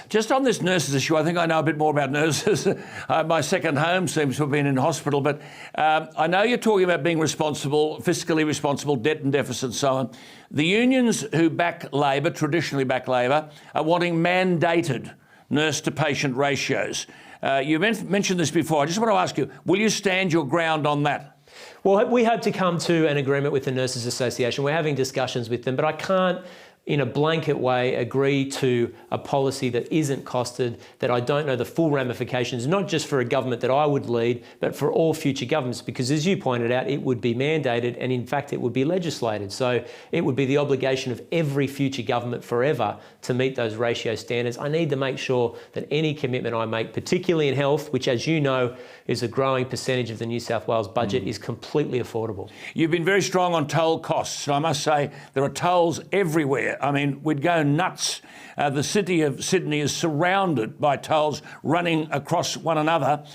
Just on this nurses issue, I think I know a bit more about nurses. My second home seems to have been in hospital, but I know you're talking about being responsible, fiscally responsible, debt and deficit and so on. The unions who back Labor, traditionally back Labor, are wanting mandated nurse-to-patient ratios. You mentioned this before. I just want to ask you, will you stand your ground on that? Well, we hope to come to an agreement with the Nurses Association. We're having discussions with them, but I can't, in a blanket way, agree to a policy that isn't costed, that I don't know the full ramifications, not just for a government that I would lead, but for all future governments, because as you pointed out, it would be mandated and in fact it would be legislated. So it would be the obligation of every future government forever to meet those ratio standards. I need to make sure that any commitment I make, particularly in health, which as you know is a growing percentage of the New South Wales budget, is completely affordable. You've been very strong on toll costs, and I must say there are tolls everywhere. I mean, we'd go nuts. The city of Sydney is surrounded by tolls running across one another.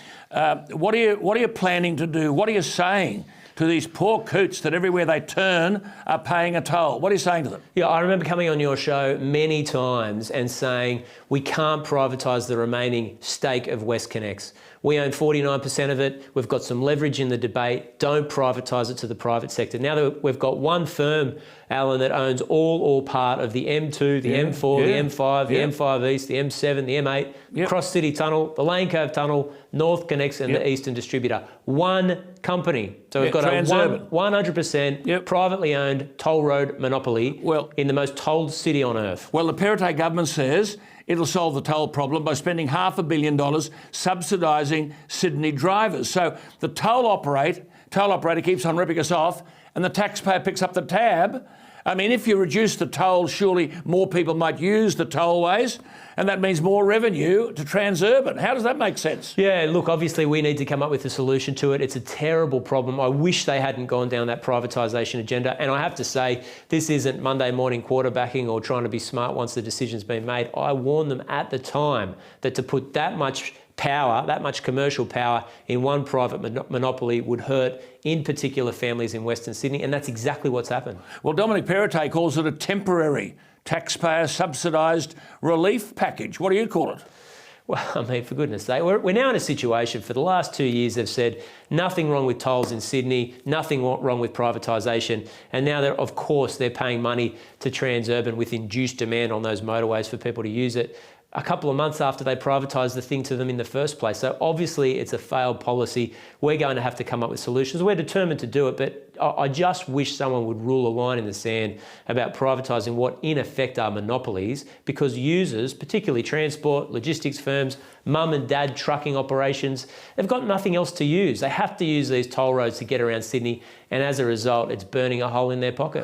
What are you planning to do? What are you saying to these poor coots that everywhere they turn are paying a toll? What are you saying to them? Yeah, I remember coming on your show many times and saying we can't privatise the remaining stake of WestConnex. We own 49% of it. We've got some leverage in the debate. Don't privatise it to the private sector. Now that we've got one firm, Alan, that owns all or part of the M2, the M4, the M5, the M5 East, the M7, the M8, Cross City Tunnel, the Lane Cove Tunnel, North Connects and the Eastern Distributor. One company. So we've got a 100% privately owned toll road monopoly in the most tolled city on earth. Well, the Perrottet government says it'll solve the toll problem by spending $500 million subsidising Sydney drivers. So the toll operator keeps on ripping us off and the taxpayer picks up the tab. I mean, if you reduce the toll, surely more people might use the tollways, and that means more revenue to Transurban. How does that make sense? Yeah, look, obviously we need to come up with a solution to it. It's a terrible problem. I wish they hadn't gone down that privatisation agenda. And I have to say, this isn't Monday morning quarterbacking or trying to be smart once the decision's been made. I warned them at the time that to put that much power, that much commercial power in one private monopoly would hurt, in particular, families in Western Sydney, and that's exactly what's happened. Well, Dominic Perrottet calls it a temporary taxpayer subsidised relief package. What do you call it? Well, I mean, for goodness sake, we're now in a situation, for the last 2 years, they've said nothing wrong with tolls in Sydney, nothing wrong with privatisation, and now, of course, they're paying money to Transurban with induced demand on those motorways for people to use it a couple of months after they privatised the thing to them in the first place. So obviously it's a failed policy. We're going to have to come up with solutions. We're determined to do it, but I just wish someone would rule a line in the sand about privatising what in effect are monopolies, because users, particularly transport, logistics firms, mum and dad trucking operations, they've got nothing else to use. They have to use these toll roads to get around Sydney, and as a result, it's burning a hole in their pocket.